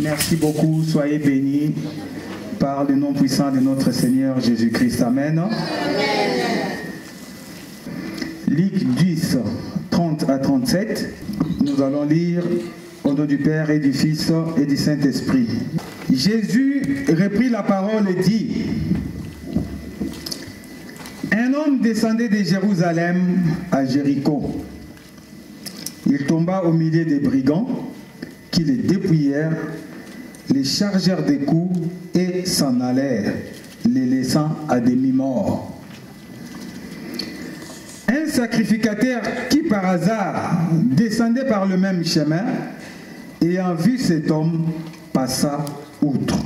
Merci beaucoup, soyez bénis par le nom puissant de notre Seigneur Jésus-Christ. Amen. Luc 10, 30 à 37, nous allons lire au nom du Père et du Fils et du Saint-Esprit. Jésus reprit la parole et dit: un homme descendait de Jérusalem à Jéricho. Il tomba au milieu des brigands qui les dépouillèrent, les chargèrent des coups et s'en allèrent, les laissant à demi-morts. Un sacrificateur qui par hasard descendait par le même chemin, ayant vu cet homme, passa outre.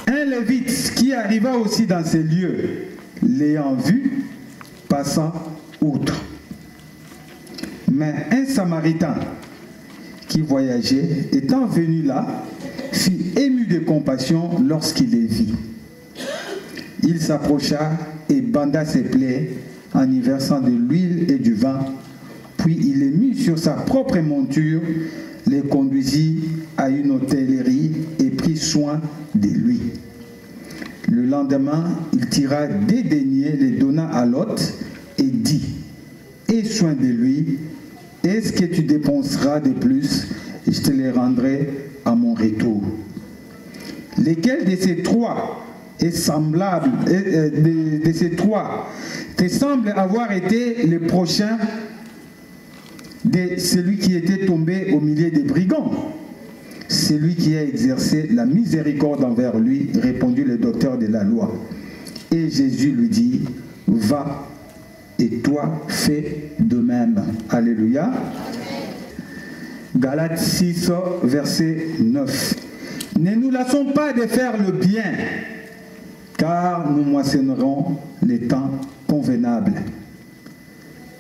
Un lévite qui arriva aussi dans ces lieux, l'ayant vu, passa outre. Mais un Samaritain qui voyageait, étant venu là, fut ému de compassion lorsqu'il les vit. Il s'approcha et banda ses plaies en y versant de l'huile et du vin, puis il les mit sur sa propre monture, les conduisit à une hôtellerie et prit soin de lui. Le lendemain, il tira des deniers, les donna à l'hôte et dit: aie soin de lui, et ce que tu dépenseras de plus, je te les rendrai à mon retour. Lesquels de ces trois est semblable, de ces trois te semble avoir été le prochain de celui qui était tombé au milieu des brigands? Celui qui a exercé la miséricorde envers lui, répondit le docteur de la loi. Et Jésus lui dit: va, et toi fais de même. Alléluia. Galates 6, verset 9. Ne nous lassons pas de faire le bien, car nous moissonnerons les temps convenables.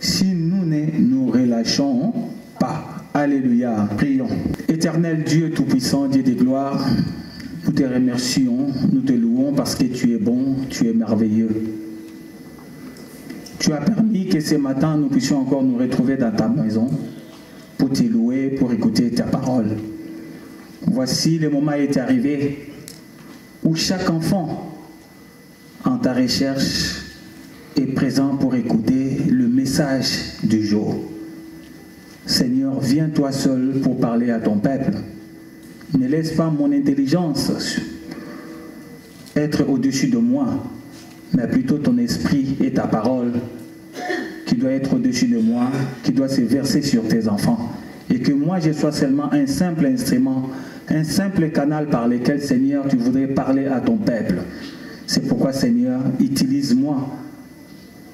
Si nous ne nous relâchons pas. Alléluia. Prions. Éternel Dieu Tout-Puissant, Dieu de gloire, nous te remercions, nous te louons parce que tu es bon, tu es merveilleux. Tu as permis que ce matin nous puissions encore nous retrouver dans ta maison pour te louer, pour écouter ta parole. Voici, le moment est arrivé où chaque enfant en ta recherche est présent pour écouter le message du jour. Seigneur, viens toi seul pour parler à ton peuple. Ne laisse pas mon intelligence être au-dessus de moi, mais plutôt ton esprit et ta parole qui doit être au-dessus de moi, qui doit se verser sur tes enfants. Et que moi, je sois seulement un simple instrument, un simple canal par lequel, Seigneur, tu voudrais parler à ton peuple. C'est pourquoi, Seigneur, utilise-moi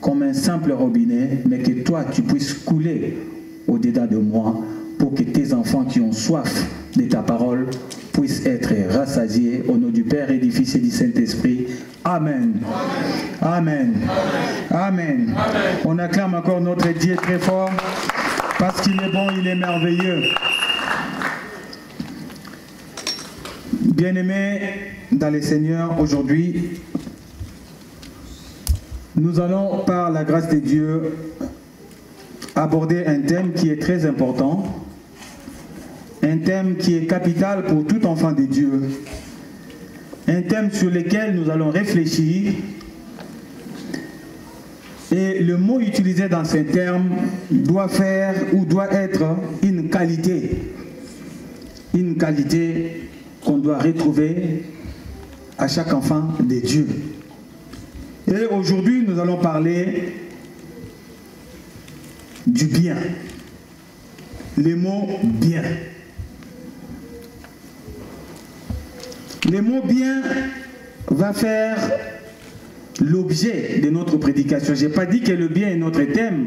comme un simple robinet, mais que toi, tu puisses couler au-dedans de moi pour que tes enfants qui ont soif de ta parole puissent être rassasiés au nom du Père et du Fils et du Saint-Esprit. Amen. Amen. Amen. Amen. On acclame encore notre Dieu très fort parce qu'il est bon, il est merveilleux. Bien-aimés dans le Seigneur, aujourd'hui, nous allons, par la grâce de Dieu, aborder un thème qui est très important, un thème qui est capital pour tout enfant de Dieu, un thème sur lequel nous allons réfléchir. Et le mot utilisé dans ce terme doit faire ou doit être une qualité qu'on doit retrouver à chaque enfant de Dieu. Et aujourd'hui, nous allons parler du bien. Le mot bien. Le mot bien va faire l'objet de notre prédication. Je n'ai pas dit que le bien est notre thème.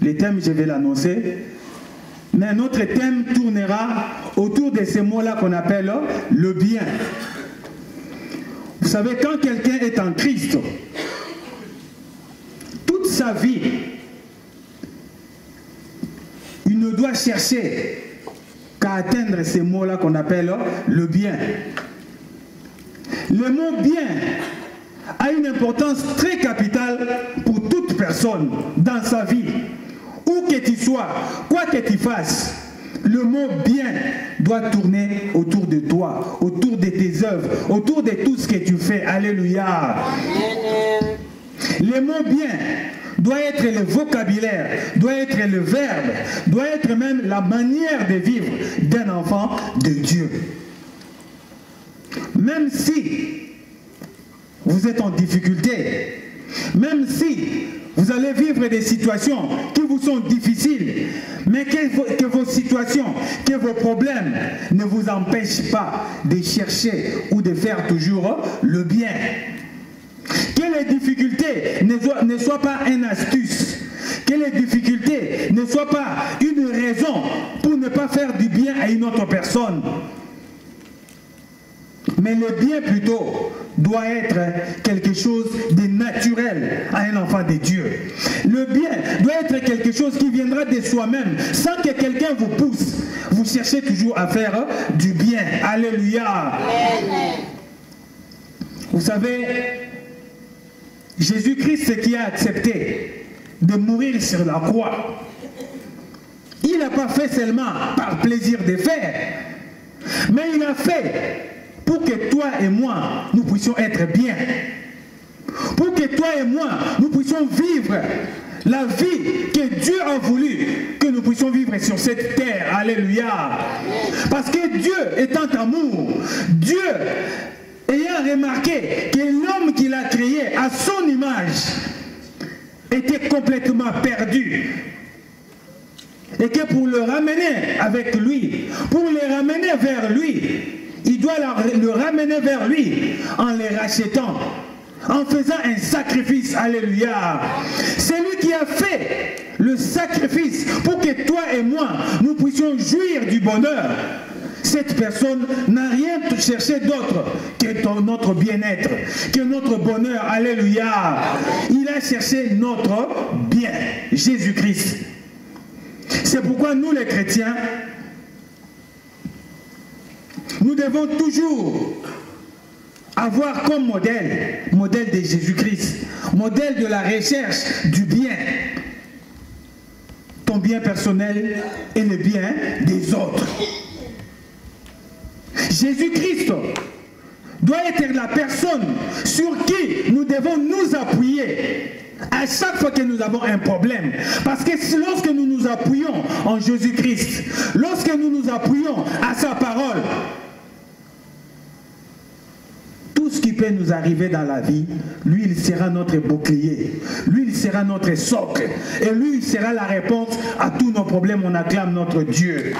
Le thème, je vais l'annoncer. Mais notre thème tournera autour de ces mots-là qu'on appelle le bien. Vous savez, quand quelqu'un est en Christ, toute sa vie, il ne doit chercher qu'à atteindre ces mots-là qu'on appelle le bien. Le mot bien a une importance très capitale pour toute personne dans sa vie. Où que tu sois, quoi que tu fasses, le mot bien doit tourner autour de toi, autour de tes œuvres, autour de tout ce que tu fais. Alléluia. Le mot bien doit être le vocabulaire, doit être le verbe, doit être même la manière de vivre d'un enfant de Dieu. Même si vous êtes en difficulté, même si vous allez vivre des situations qui vous sont difficiles, mais que vos situations, que vos problèmes ne vous empêchent pas de chercher ou de faire toujours le bien. Que les difficultés ne soient pas une astuce, que les difficultés ne soient pas une raison pour ne pas faire du bien à une autre personne. Mais le bien plutôt doit être quelque chose de naturel à un enfant de Dieu. Le bien doit être quelque chose qui viendra de soi-même, sans que quelqu'un vous pousse. Vous cherchez toujours à faire du bien. Alléluia. Vous savez, Jésus-Christ qui a accepté de mourir sur la croix, il n'a pas fait seulement par plaisir de faire, mais il a fait pour que toi et moi, nous puissions être bien. Pour que toi et moi, nous puissions vivre la vie que Dieu a voulu que nous puissions vivre sur cette terre. Alléluia. Parce que Dieu étant amour, Dieu ayant remarqué que l'homme qu'il a créé à son image était complètement perdu. Et que pour le ramener avec lui, pour le ramener vers lui, il doit le ramener vers lui en les rachetant, en faisant un sacrifice. Alléluia. C'est lui qui a fait le sacrifice pour que toi et moi, nous puissions jouir du bonheur. Cette personne n'a rien cherché d'autre que notre bien-être, que notre bonheur. Alléluia. Il a cherché notre bien, Jésus-Christ. C'est pourquoi nous les chrétiens, nous devons toujours avoir comme modèle de Jésus-Christ, modèle de la recherche du bien, ton bien personnel et le bien des autres. Jésus-Christ doit être la personne sur qui nous devons nous appuyer à chaque fois que nous avons un problème. Parce que lorsque nous nous appuyons en Jésus-Christ, lorsque nous nous appuyons à sa parole, tout ce qui peut nous arriver dans la vie, lui, il sera notre bouclier. Lui, il sera notre socle. Et lui, il sera la réponse à tous nos problèmes. On acclame notre Dieu.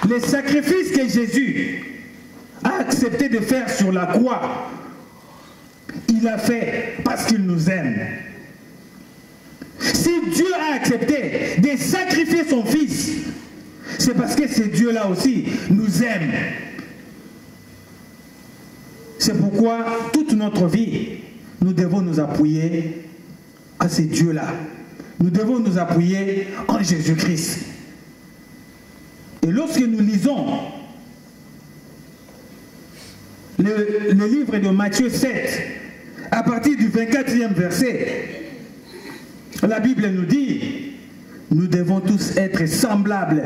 Les sacrifices que Jésus a accepté de faire sur la croix, il a fait parce qu'il nous aime. Si Dieu a accepté de sacrifier son Fils, c'est parce que ce Dieu-là aussi nous aime. C'est pourquoi toute notre vie, nous devons nous appuyer à ce Dieu-là. Nous devons nous appuyer en Jésus-Christ. Et lorsque nous lisons le livre de Matthieu 7, à partir du 24e verset, la Bible nous dit, nous devons tous être semblables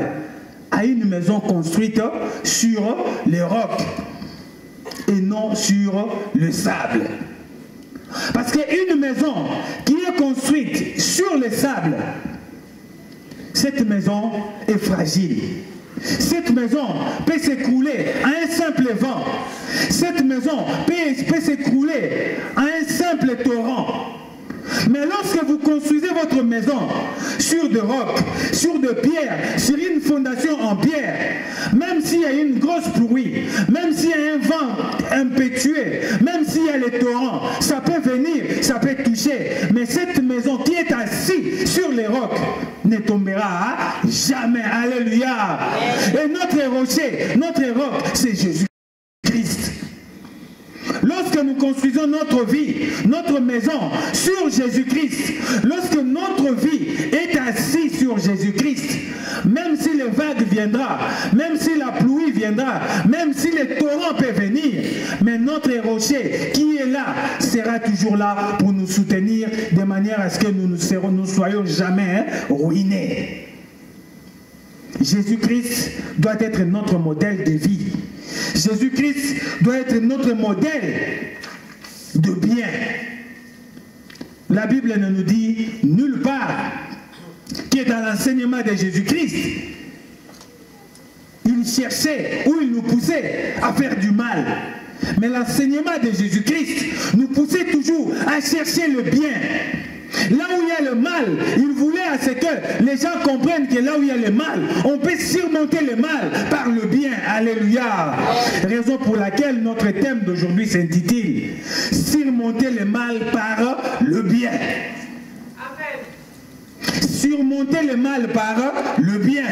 à une maison construite sur les rocs et non sur le sable. Parce qu'une maison qui est construite sur le sable, cette maison est fragile. Cette maison peut s'écrouler à un simple vent. Cette maison peut s'écrouler à un simple torrent. Mais lorsque vous construisez votre maison sur des rocs, sur des pierres, sur une fondation en pierre, même s'il y a une grosse pluie, même s'il y a un vent impétueux, même s'il y a les torrents, ça peut venir, ça peut toucher. Mais cette maison qui est assise sur les rocs ne tombera jamais. Alléluia. Et notre rocher, notre roc, c'est Jésus-Christ. Lorsque nous construisons notre vie, notre maison sur Jésus-Christ, lorsque notre vie est assise sur Jésus-Christ, même si les vagues viendront, même si la pluie viendra, même si les torrents peuvent venir, mais notre rocher qui est là sera toujours là pour nous soutenir de manière à ce que nous ne soyons jamais ruinés. Jésus-Christ doit être notre modèle de vie. Jésus-Christ doit être notre modèle de bien. La Bible ne nous dit nulle part que dans l'enseignement de Jésus-Christ, il cherchait ou il nous poussait à faire du mal. Mais l'enseignement de Jésus-Christ nous poussait toujours à chercher le bien. Là où il y a le mal, il voulait à ce que les gens comprennent que là où il y a le mal, on peut surmonter le mal par le bien. Alléluia. Raison pour laquelle notre thème d'aujourd'hui s'intitule « Surmonter le mal par le bien ». Surmonter le mal par le bien.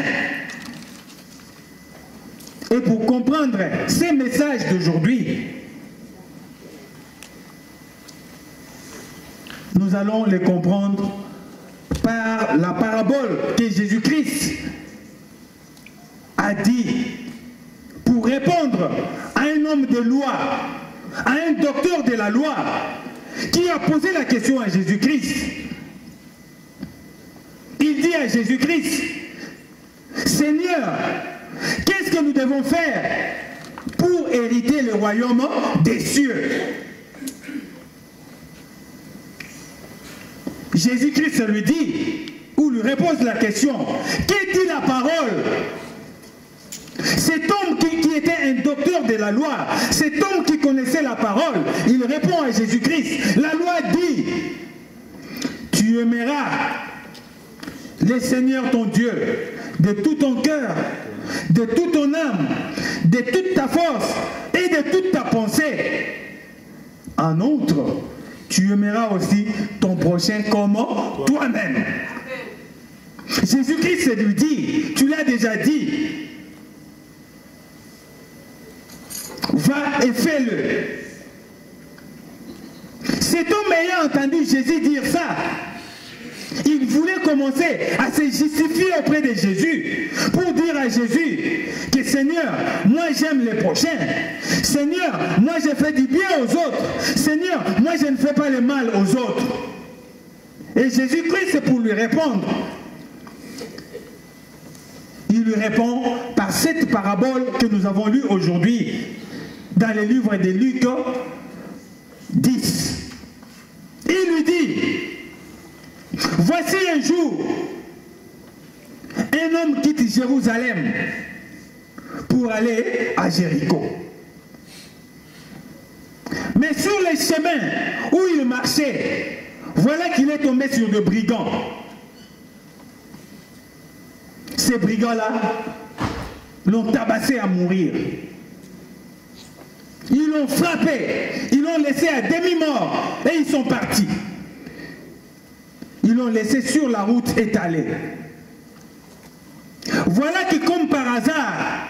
Et pour comprendre ces messages d'aujourd'hui, nous allons les comprendre par la parabole que Jésus-Christ a dit pour répondre à un homme de loi, à un docteur de la loi, qui a posé la question à Jésus-Christ. Il dit à Jésus-Christ, Seigneur, qu'est-ce que nous devons faire pour hériter le royaume des cieux? Jésus-Christ lui dit, ou lui repose la question, que dit la parole? Cet homme qui était un docteur de la loi, cet homme qui connaissait la parole, il répond à Jésus-Christ, la loi dit, tu aimeras le Seigneur ton Dieu de tout ton cœur, de toute ton âme, de toute ta force et de toute ta pensée. En outre, tu aimeras aussi ton prochain comme toi-même. Jésus-Christ lui dit, tu l'as déjà dit, va et fais-le. Cet homme ayant entendu Jésus dire ça, il voulait commencer à se justifier auprès de Jésus pour dire à Jésus que Seigneur, moi j'aime les prochains. Seigneur, moi je fais du bien aux autres. Seigneur, moi je ne fais pas le mal aux autres. Et Jésus-Christ, c'est pour lui répondre. Il lui répond par cette parabole que nous avons lue aujourd'hui dans le livre de Luc 10. Il lui dit, voici un jour, un homme quitte Jérusalem pour aller à Jéricho. Mais sur les chemins où il marchait, voilà qu'il est tombé sur des brigands. Ces brigands-là l'ont tabassé à mourir. Ils l'ont frappé, ils l'ont laissé à demi-mort et ils sont partis. Ils l'ont laissé sur la route étalée. Voilà que comme par hasard,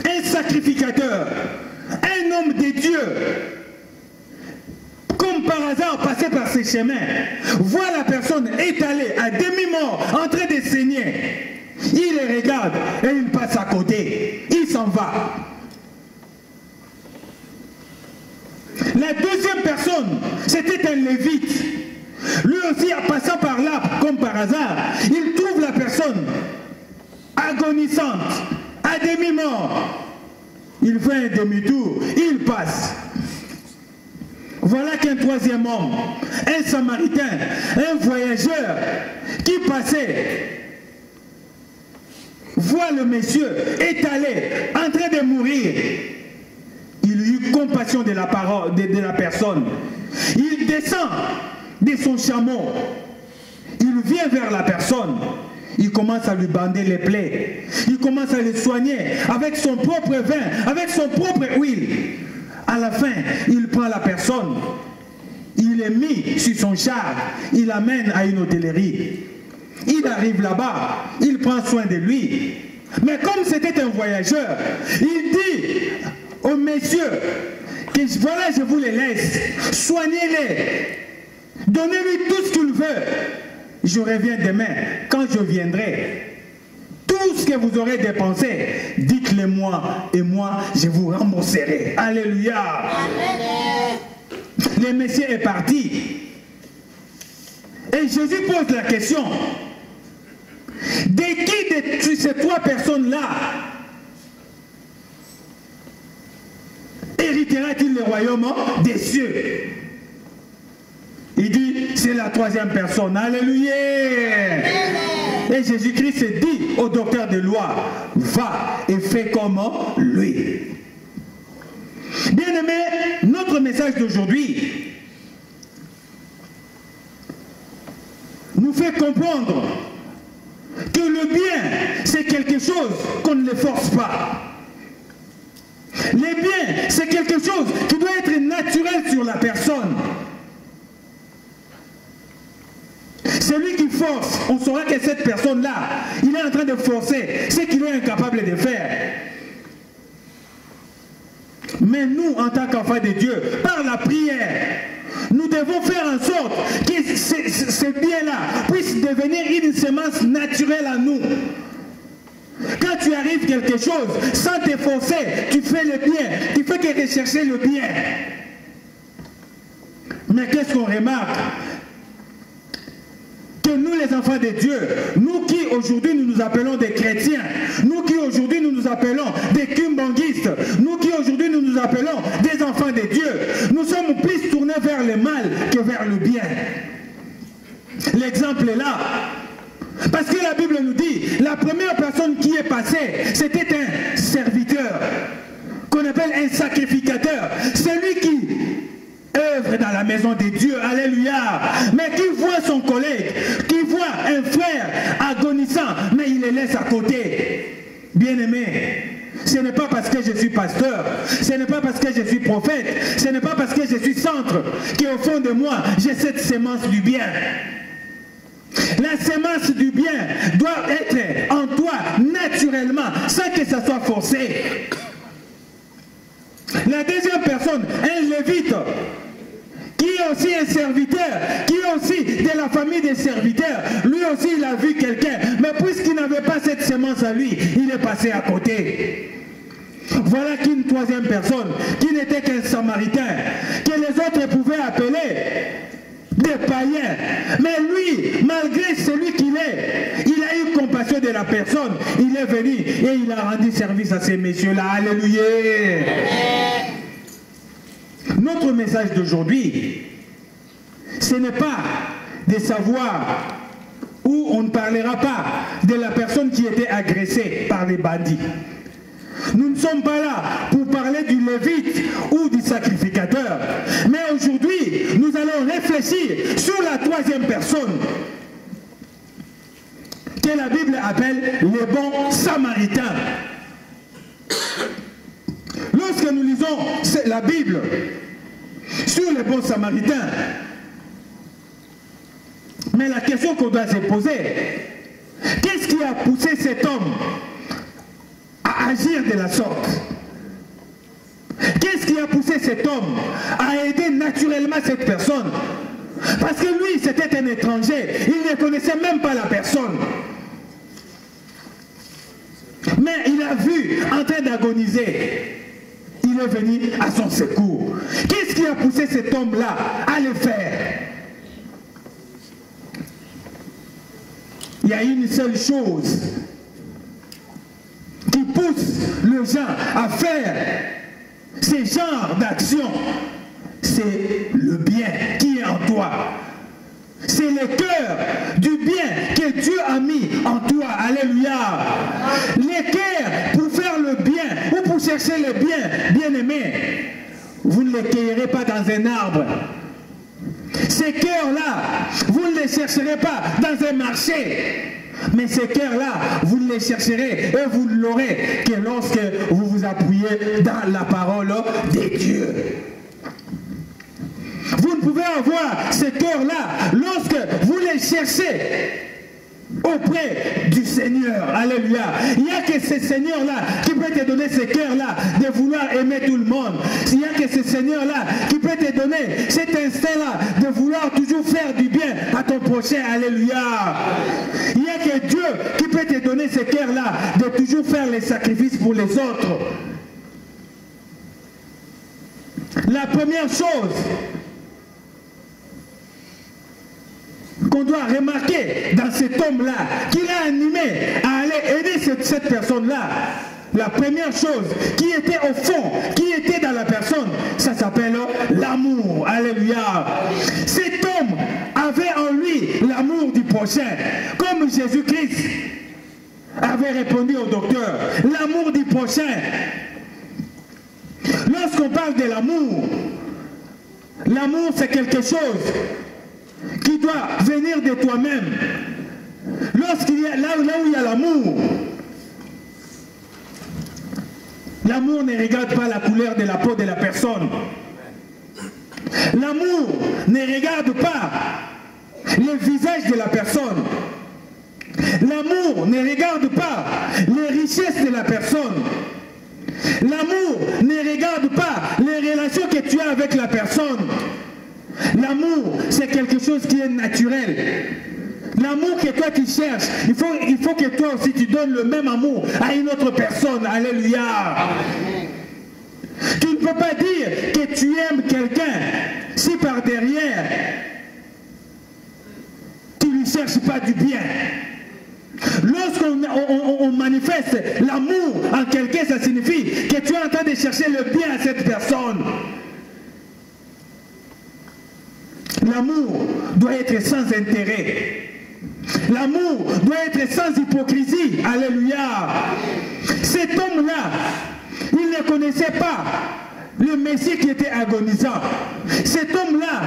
un sacrificateur, un homme de Dieu, comme par hasard passé par ces chemins, voit la personne étalée à demi-mort en train de saigner. Il les regarde et il passe à côté. Il s'en va. La deuxième personne, c'était un lévite. Lui aussi, en passant par là, comme par hasard, il trouve la personne agonisante, à demi-mort. Il fait un demi-tour, il passe. Voilà qu'un troisième homme, un Samaritain, un voyageur qui passait, voit le monsieur étalé, en train de mourir. Il eut compassion de la parole, de la personne. Il descend de son chameau. Il vient vers la personne. Il commence à lui bander les plaies. Il commence à le soigner avec son propre vin, avec son propre huile. À la fin, il prend la personne. Il est mis sur son char. Il l'amène à une hôtellerie. Il arrive là-bas. Il prend soin de lui. Mais comme c'était un voyageur, il dit au messieurs que voilà, je vous les laisse. Soignez-les. Donnez-lui tout ce qu'il veut. Je reviens demain. Quand je viendrai, tout ce que vous aurez dépensé, dites-le moi et moi, je vous rembourserai. Alléluia. Amen. Le Messie est parti. Et Jésus pose la question. De qui de ces trois personnes-là héritera-t-il le royaume des cieux? Il dit, c'est la troisième personne. Alléluia. Et Jésus-Christ dit au docteur de loi, va et fais comme lui. Bien-aimé, notre message d'aujourd'hui nous fait comprendre que le bien, c'est quelque chose qu'on ne le force pas. Le bien, c'est quelque chose qui doit être naturel sur la personne. Celui qui force, on saura que cette personne-là, il est en train de forcer ce qu'il est incapable de faire. Mais nous, en tant qu'enfants de Dieu, par la prière, nous devons faire en sorte que ce bien-là puisse devenir une semence naturelle à nous. Quand tu arrives quelque chose, sans te forcer, tu fais le bien. Tu fais que rechercher le bien. Mais qu'est-ce qu'on remarque? Que nous les enfants de Dieu, nous qui aujourd'hui nous nous appelons des chrétiens, nous qui aujourd'hui nous nous appelons des kimbanguistes, nous qui aujourd'hui nous nous appelons des enfants de Dieu, nous sommes plus tournés vers le mal que vers le bien. L'exemple est là. Parce que la Bible nous dit, la première personne qui est passée, c'était un serviteur, qu'on appelle un sacrificateur, celui qui œuvre dans la maison de Dieu, alléluia, mais qui voit son collègue, qui voit un frère agonissant, mais il le laisse à côté. Bien-aimé, ce n'est pas parce que je suis pasteur, ce n'est pas parce que je suis prophète, ce n'est pas parce que je suis centre, qu'au fond de moi, j'ai cette sémence du bien. La sémence du bien doit être en toi naturellement, sans que ça soit forcé. La deuxième personne, un lévite, qui est aussi un serviteur, qui est aussi de la famille des serviteurs, lui aussi il a vu quelqu'un, mais puisqu'il n'avait pas cette sémence à lui, il est passé à côté. Voilà qu'une troisième personne, qui n'était qu'un samaritain, que les autres pouvaient appeler des païens, mais lui, malgré celui qu'il est, il a eu compassion de la personne, il est venu et il a rendu service à ces messieurs-là. Alléluia. Notre message d'aujourd'hui, ce n'est pas de savoir, ou on ne parlera pas de la personne qui était agressée par les bandits. Nous ne sommes pas là pour parler du lévite ou du sacrificateur. Mais aujourd'hui, nous allons réfléchir sur la troisième personne que la Bible appelle les bons samaritains. Lorsque nous lisons la Bible sur les bons samaritains, mais la question qu'on doit se poser, qu'est-ce qui a poussé cet homme à agir de la sorte? Qu'est-ce qui a poussé cet homme à aider naturellement cette personne? Parce que lui, c'était un étranger, il ne connaissait même pas la personne. Mais il a vu en train d'agoniser. Il est venu à son secours. Qu'est-ce qui a poussé cet homme-là à le faire? Il y a une seule chose pousse les gens à faire ces genres d'actions, c'est le bien qui est en toi. C'est le cœur du bien que Dieu a mis en toi. Alléluia. Les cœurs pour faire le bien ou pour chercher le bien, bien-aimé, vous ne les cueillerez pas dans un arbre. Ces cœurs-là, vous ne les chercherez pas dans un marché. Mais ces cœurs-là, vous ne les chercherez et vous ne l'aurez que lorsque vous vous appuyez dans la parole de Dieu. Vous ne pouvez avoir ces cœurs-là lorsque vous les cherchez auprès du Seigneur. Alléluia. Il n'y a que ce Seigneur-là qui peut te donner ce cœur-là de vouloir aimer tout le monde. Il n'y a que ce Seigneur-là qui peut te donner cet instinct-là de vouloir toujours faire du bien à ton prochain. Alléluia. Il n'y a que Dieu qui peut te donner ce cœur-là de toujours faire les sacrifices pour les autres. La première chose qu'on doit remarquer dans cet homme-là, qui l'a animé à aller aider cette personne-là, la première chose qui était au fond, qui était dans la personne, ça s'appelle l'amour. Alléluia. Cet homme avait en lui l'amour du prochain, comme Jésus-Christ avait répondu au docteur, l'amour du prochain. Lorsqu'on parle de l'amour, l'amour c'est quelque chose qui doit venir de toi-même. Lorsqu'il y a là où il y a l'amour, l'amour ne regarde pas la couleur de la peau de la personne. L'amour ne regarde pas le visage de la personne. L'amour ne regarde pas les richesses de la personne. L'amour ne regarde pas les relations que tu as avec la personne. L'amour, c'est quelque chose qui est naturel. L'amour que toi tu cherches, il faut que toi aussi tu donnes le même amour à une autre personne. Alléluia. Tu ne peux pas dire que tu aimes quelqu'un si par derrière tu ne lui cherches pas du bien. Lorsqu'on manifeste l'amour en quelqu'un, ça signifie que tu es en train de chercher le bien à cette personne. L'amour doit être sans intérêt. L'amour doit être sans hypocrisie. Alléluia. Cet homme-là, il ne connaissait pas le Messie qui était agonisant. Cet homme-là,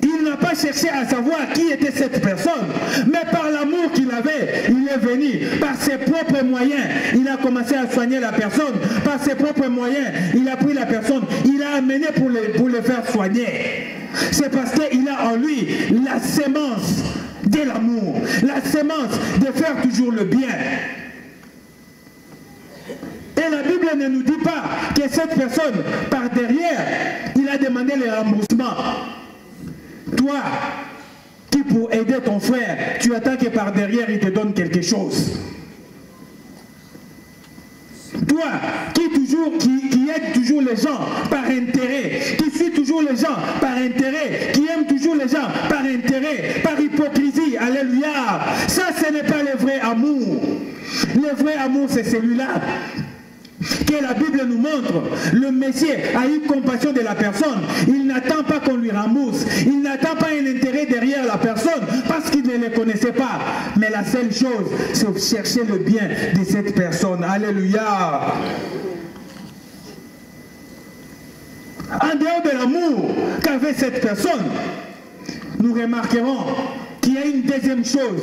il n'a pas cherché à savoir qui était cette personne, mais par l'amour qu'il avait, il est venu. Par ses propres moyens, il a commencé à soigner la personne. Par ses propres moyens, il a pris la personne, il l'a amené pour le faire soigner. C'est parce qu'il a en lui la sémence de l'amour, la sémence de faire toujours le bien. Et la Bible ne nous dit pas que cette personne, par derrière, il a demandé le remboursement. Toi, qui pour aider ton frère, tu attends que par derrière, il te donne quelque chose. Toi, qui aide toujours les gens par intérêt, qui suit toujours les gens par intérêt, qui aime toujours les gens par intérêt, par hypocrisie. Alléluia. Ça, ce n'est pas le vrai amour. Le vrai amour, c'est celui-là que la Bible nous montre. Le Messie a eu compassion de la personne. Il n'attend pas qu'on lui rembourse. Il n'attend pas un intérêt derrière la personne parce qu'il ne le connaissait pas. Mais la seule chose, c'est chercher le bien de cette personne. Alléluia. En dehors de l'amour qu'avait cette personne, nous remarquerons qu'il y a une deuxième chose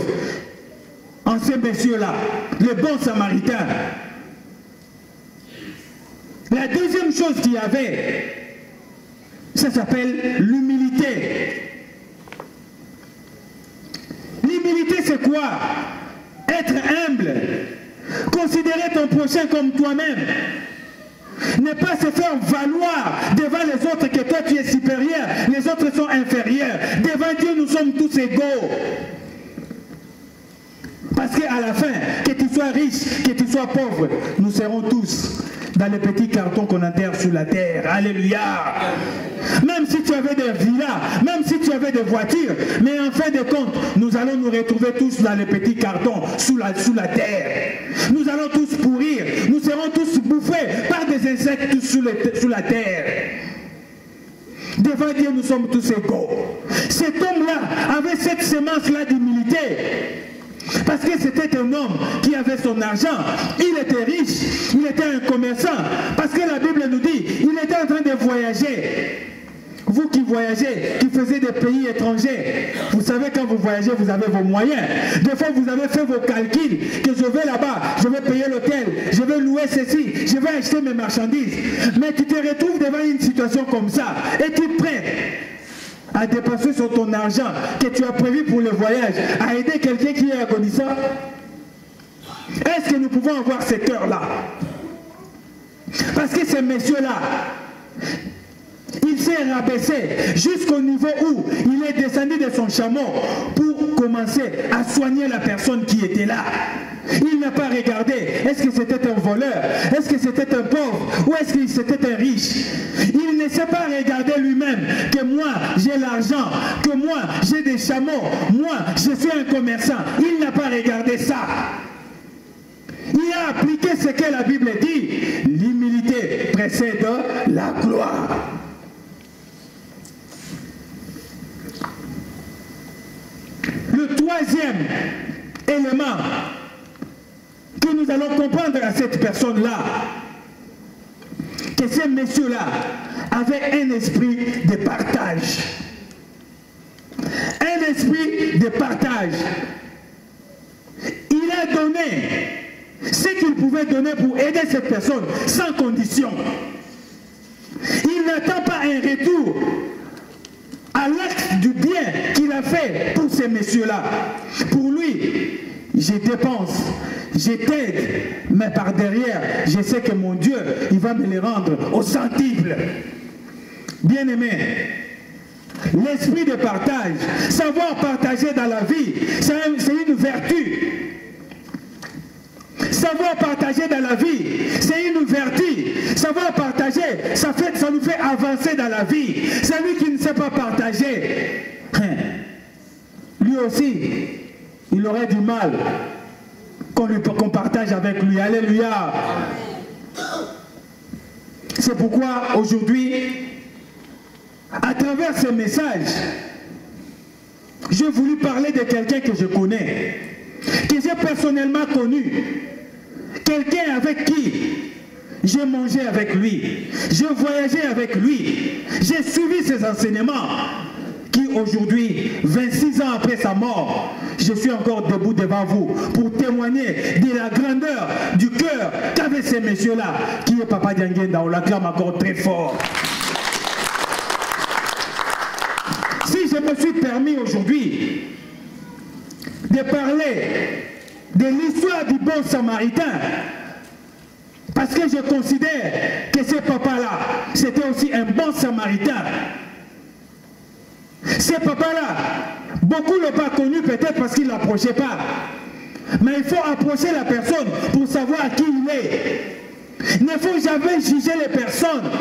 en ces messieurs-là, le bon samaritain. La deuxième chose qu'il y avait, ça s'appelle l'humilité. L'humilité, c'est quoi? Être humble. Considérer ton prochain comme toi-même. Ne pas se faire valoir devant les autres que toi tu es supérieur, les autres sont inférieurs. Devant Dieu, nous sommes tous égaux. Parce qu'à la fin, que tu sois riche, que tu sois pauvre, nous serons tous dans les petits cartons qu'on enterre sur la terre. Alléluia. Même si tu avais des villas, même si tu avait des voitures, mais en fin de compte, nous allons nous retrouver tous dans les petits cartons, sous la terre. Nous allons tous pourrir, nous serons tous bouffés par des insectes sous la terre. Devant Dieu, nous sommes tous égaux. Cet homme-là avait cette semence-là d'humilité. Parce que c'était un homme qui avait son argent, il était riche, il était un commerçant. Parce que la Bible nous dit, il était en train de voyager. Vous qui voyagez, qui faisiez des pays étrangers, vous savez quand vous voyagez, vous avez vos moyens. Des fois, vous avez fait vos calculs, que je vais là-bas, je vais payer l'hôtel, je vais louer ceci, je vais acheter mes marchandises. Mais tu te retrouves devant une situation comme ça, et tu es prêt à dépenser sur ton argent que tu as prévu pour le voyage, à aider quelqu'un qui est agonisant. Est-ce que nous pouvons avoir ce cœur-là? Parce que ces messieurs-là, il s'est rabaissé jusqu'au niveau où il est descendu de son chameau pour commencer à soigner la personne qui était là. Il n'a pas regardé, est-ce que c'était un voleur, est-ce que c'était un pauvre, ou est-ce que c'était un riche. Il ne s'est pas regardé lui-même que moi j'ai l'argent, que moi j'ai des chameaux, moi je suis un commerçant. Il n'a pas regardé ça. Il a appliqué ce que la Bible dit. L'humilité précède la gloire. Le troisième élément que nous allons comprendre à cette personne-là, que ces messieurs-là avaient un esprit de partage. Un esprit de partage. Il a donné ce qu'il pouvait donner pour aider cette personne sans condition. Il n'attend pas un retour à l'acte du bien qu'il a fait pour ces messieurs-là. Pour lui, je dépense, je t'aide, mais par derrière, je sais que mon Dieu, il va me les rendre au centuple. Bien-aimé, l'esprit de partage, savoir partager dans la vie, c'est une vertu. Savoir partager dans la vie, c'est une vertu. Savoir partager, ça nous fait avancer dans la vie. Celui qui ne sait pas partager, lui aussi, il aurait du mal qu'on partage avec lui. Alléluia. C'est pourquoi aujourd'hui, à travers ce message, j'ai voulu parler de quelqu'un que je connais, que j'ai personnellement connu. Quelqu'un avec qui j'ai mangé avec lui, j'ai voyagé avec lui, j'ai suivi ses enseignements, qui aujourd'hui, 26 ans après sa mort, je suis encore debout devant vous pour témoigner de la grandeur du cœur qu'avaient ces messieurs-là, qui est Papa Diangenda. On l'acclame encore très fort. Si je me suis permis aujourd'hui de parler de l'histoire du bon samaritain, parce que je considère que ce papa-là, c'était aussi un bon samaritain. Ce papa-là, beaucoup ne l'ont pas connu peut-être parce qu'il ne l'approchait pas. Mais il faut approcher la personne pour savoir qui il est. Il ne faut jamais juger les personnes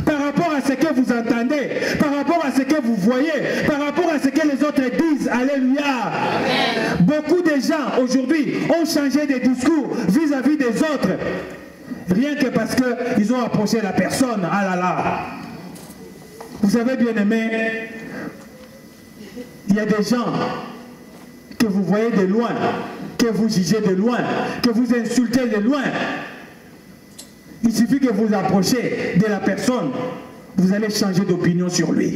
par rapport à ce que vous entendez, par rapport à ce que vous voyez, par rapport à ce que les autres disent. Alléluia. Amen. Beaucoup de gens aujourd'hui ont changé de discours vis-à-vis des autres, rien que parce qu'ils ont approché la personne. Ah là là. Vous savez, bien aimé, il y a des gens que vous voyez de loin, que vous jugez de loin, que vous insultez de loin. Il suffit que vous approchez de la personne, vous allez changer d'opinion sur lui.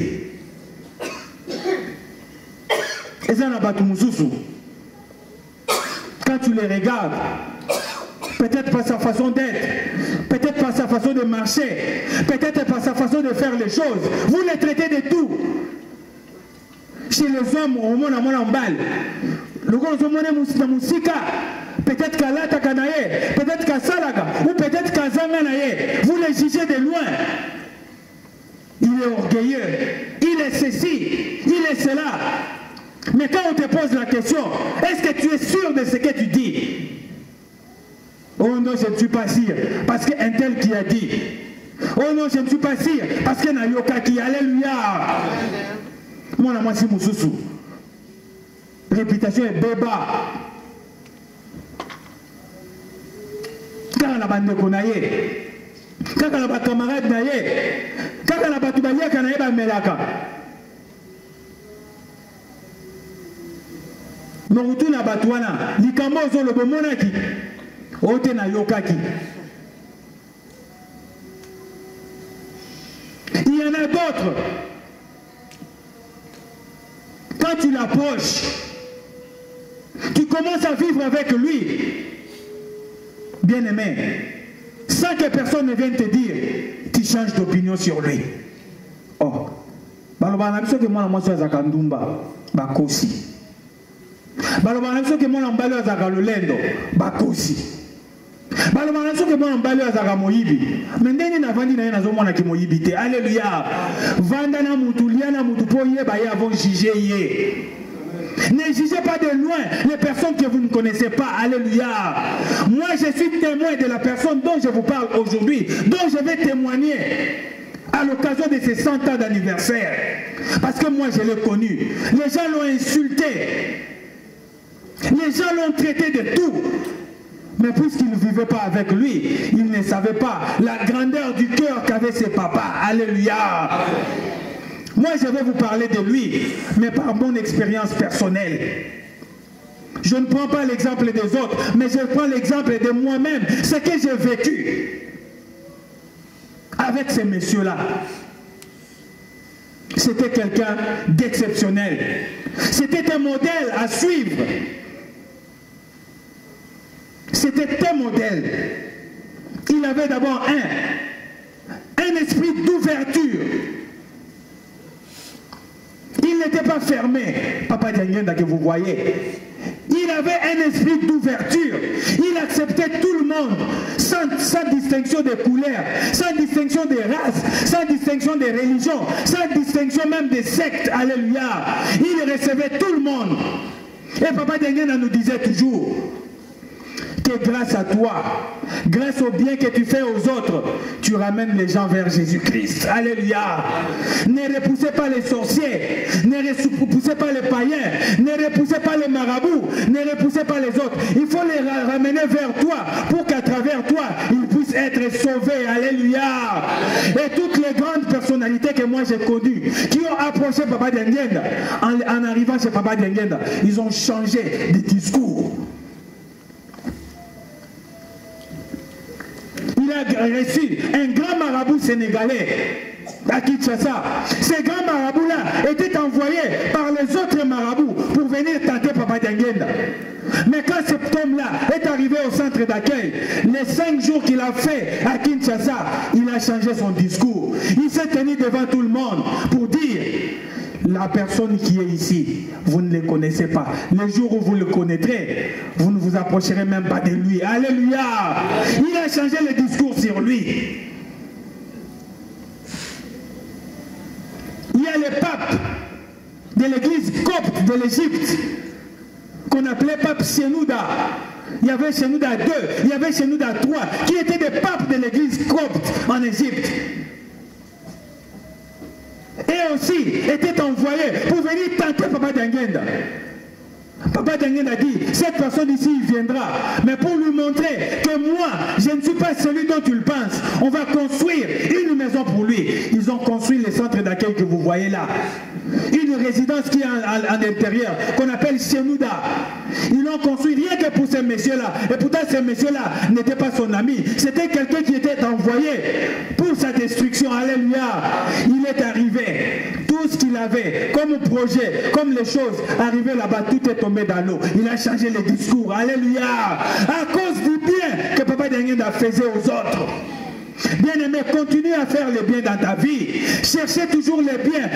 Et ça n'a pas tout moussousou. Quand tu les regardes, peut-être par sa façon d'être, peut-être par sa façon de marcher, peut-être par sa façon de faire les choses, vous les traitez de tout. Chez les hommes, au monde à mon balle, le gros musika, peut-être qu'à la Takanaye, peut-être qu'à Salaga, ou peut-être qu'à Zanganaye, vous les jugez de loin. Il est orgueilleux, il est ceci, il est cela. Mais quand on te pose la question, est-ce que tu es sûr de ce que tu dis? Oh non, je ne suis pas sûr, parce qu'un tel qui a dit. Oh non, je ne suis pas sûr, parce qu'il y a Nayoka qui, alléluia. Moi, moi, c'est Moussoussou. Réputation est béba. Quand la bande konaye, quand la camarade naye, quand la batubalia kanaye ba melaka. Norutu na batwana, likambo zo le bomonaki, ote na yokaki. Il y en a d'autres. Quand tu l'approches, tu commences à vivre avec lui, bien-aimé, sans que personne ne vienne te dire, tu changes d'opinion sur lui. Oh, balobana biso ke mwana mwasi azaka ndumba bakosi. Balobana biso ke mwana mbali azaka lolendo bakosi. Balobana biso ke mwana mbali azaka moyibi. Mendeni na vandi na ye nazomona ki moyibi te. Alléluia. Vanda na mutu lia na mutu po yeba ye avant juger ye. Ne jugez pas de loin les personnes que vous ne connaissez pas. Alléluia. Moi, je suis témoin de la personne dont je vous parle aujourd'hui, dont je vais témoigner à l'occasion de ses 100 ans d'anniversaire. Parce que moi, je l'ai connu. Les gens l'ont insulté. Les gens l'ont traité de tout. Mais puisqu'il ne vivait pas avec lui, il ne savait pas la grandeur du cœur qu'avaient ses papas. Alléluia. Moi, je vais vous parler de lui, mais par mon expérience personnelle. Je ne prends pas l'exemple des autres, mais je prends l'exemple de moi-même, ce que j'ai vécu avec ces messieurs-là. C'était quelqu'un d'exceptionnel. C'était un modèle à suivre. C'était un modèle. Il avait d'abord un esprit d'ouverture. Il n'était pas fermé, Papa Diangenda que vous voyez. Il avait un esprit d'ouverture. Il acceptait tout le monde, sans distinction de couleurs, sans distinction de races, sans distinction de religions, sans distinction même de sectes. Alléluia. Il recevait tout le monde. Et Papa Diangenda nous disait toujours que grâce à toi, grâce au bien que tu fais aux autres, tu ramènes les gens vers Jésus-Christ. Alléluia. Ne repoussez pas les sorciers, ne repoussez pas les païens, ne repoussez pas les marabouts, ne repoussez pas les autres. Il faut les ramener vers toi pour qu'à travers toi, ils puissent être sauvés. Alléluia. Et toutes les grandes personnalités que moi j'ai connues, qui ont approché Papa Diangenda, en arrivant chez Papa Diangenda, ils ont changé de discours. Il a reçu un grand marabout sénégalais à Kinshasa. Ces grands marabouts-là étaient envoyés par les autres marabouts pour venir tenter Papa Diangenda. Mais quand cet homme-là est arrivé au centre d'accueil, les 5 jours qu'il a fait à Kinshasa, il a changé son discours. Il s'est tenu devant tout le monde pour dire: la personne qui est ici, vous ne le connaissez pas. Le jour où vous le connaîtrez, vous ne vous approcherez même pas de lui. Alléluia. Il a changé le discours sur lui. Il y a les papes de l'église copte de l'Égypte qu'on appelait pape Shenouda. Il y avait Shenouda 2, il y avait Shenouda 3 qui étaient des papes de l'église copte en Égypte. Et aussi était envoyé pour venir tenter Papa Diangenda. Papa Diangenda dit: cette personne ici il viendra, mais pour lui montrer que moi je ne suis pas celui dont tu le penses, on va construire une maison pour lui. Ils ont construit le centre d'accueil que vous voyez là, une résidence qui est en intérieur qu'on appelle Shenouda. Ils l'ont construit rien que pour ces messieurs-là. Et pourtant ces messieurs-là n'étaient pas son ami, c'était quelqu'un qui était envoyé pour sa destruction. Alléluia. Il est arrivé, tout ce qu'il avait comme projet, comme les choses arrivaient là-bas, tout est tombé dans l'eau. Il a changé le discours. Alléluia. À cause du bien que Papa Diangenda faisait aux autres. Bien-aimé, continue à faire le bien dans ta vie. Cherchez toujours le bien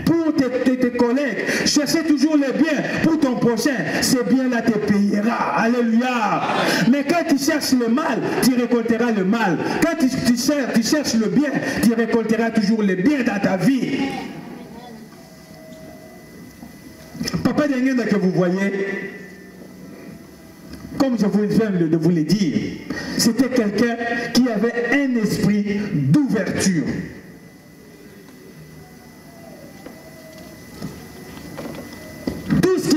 pour tes collègues. Cherchez toujours le bien pour ton prochain. Ce bien-là te payera. Alléluia. Mais quand tu cherches le mal, tu récolteras le mal. Quand tu cherches le bien, tu récolteras toujours le bien dans ta vie. Papa Diangenda que vous voyez, comme je viens de vous le dire, c'était quelqu'un qui avait un esprit d'ouverture.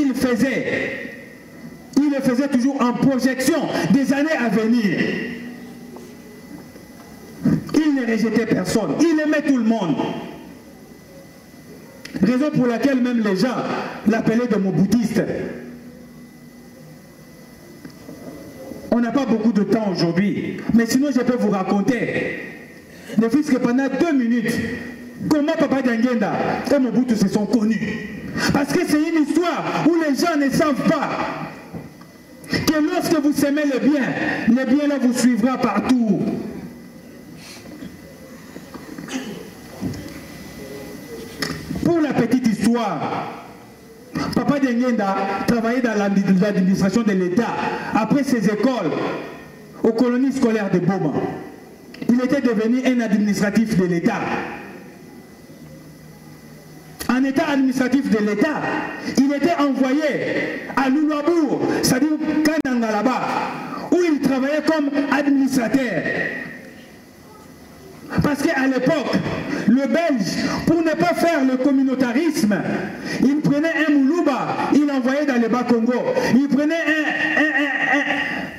il faisait, il le faisait toujours en projection des années à venir. Il ne rejetait personne, il aimait tout le monde. Raison pour laquelle même les gens l'appelaient de moboutiste. On n'a pas beaucoup de temps aujourd'hui, mais sinon je peux vous raconter, ne fût-ce que pendant 2 minutes, comment Papa Dianguenda et Mobutu se sont connus. Parce que c'est une histoire où les gens ne savent pas que lorsque vous semez le bien là vous suivra partout. Pour la petite histoire, Papa Dianguenda travaillait dans l'administration de l'État après ses écoles aux colonies scolaires de Boma. Il était devenu un administratif de l'État. En état administratif de l'État, il était envoyé à Lulabour, c'est-à-dire Kananga là-bas, où il travaillait comme administrateur. Parce qu'à l'époque, le Belge, pour ne pas faire le communautarisme, il prenait un Moulouba, il l'envoyait dans le Bas-Congo. Il prenait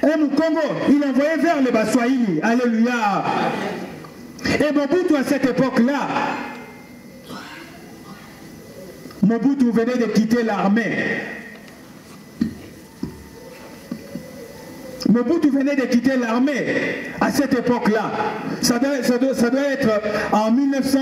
un Moukongo, il l'envoyait vers le Bas-Swahili. Alléluia. Et Mobutu, à cette époque-là, Mobutu venait de quitter l'armée. Mobutu venait de quitter l'armée à cette époque-là. Ça doit être en 1900,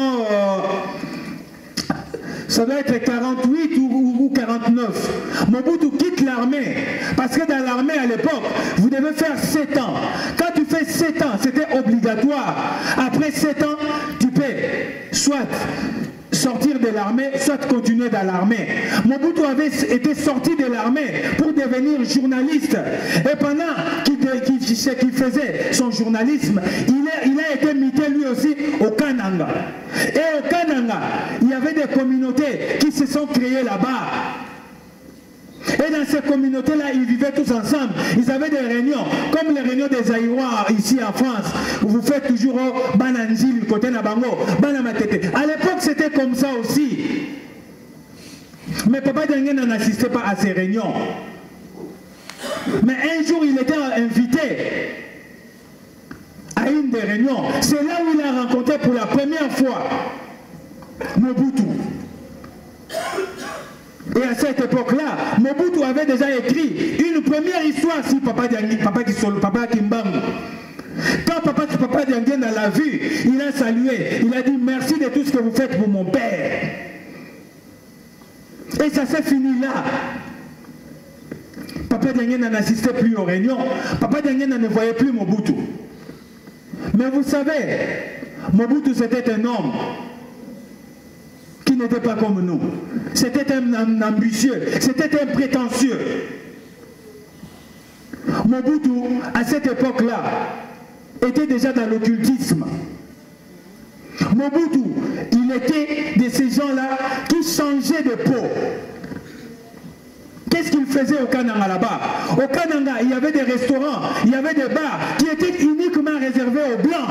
ça doit être 48 ou 49. Mobutu quitte l'armée. Parce que dans l'armée à l'époque, vous devez faire 7 ans. Quand tu fais 7 ans, c'était obligatoire. Après 7 ans, tu peux soit sortir de l'armée, soit continuer dans l'armée. Mobutu avait été sorti de l'armée pour devenir journaliste. Et pendant qu'il faisait son journalisme, il a été muté lui aussi au Kananga. Et au Kananga, il y avait des communautés qui se sont créées là-bas. Et dans ces communautés-là, ils vivaient tous ensemble. Ils avaient des réunions, comme les réunions des Aïrois ici en France. Vous faites toujours Bananzil, côté Nabango, Banamatete. À l'époque, c'était comme ça aussi. Mais Papa Dianguenda n'assistait pas à ces réunions. Mais un jour, il était invité à une des réunions. C'est là où il a rencontré pour la première fois Mobutu. Et à cette époque-là, Mobutu avait déjà écrit une première histoire sur Papa Kimbangu. Quand Papa Dianguenda l'a vu, il a salué, il a dit merci de tout ce que vous faites pour mon père. Et ça s'est fini là. Papa Dianguenda n'assistait plus aux réunions, Papa Dianguenda ne voyait plus Mobutu. Mais vous savez, Mobutu c'était un homme qui n'était pas comme nous. C'était un ambitieux, c'était un prétentieux. Mobutu, à cette époque-là, était déjà dans l'occultisme. Mobutu, il était de ces gens-là qui changeaient de peau. Qu'est-ce qu'il faisait au Kananga là-bas? Au Kananga, il y avait des restaurants, il y avait des bars qui étaient uniquement réservés aux Blancs.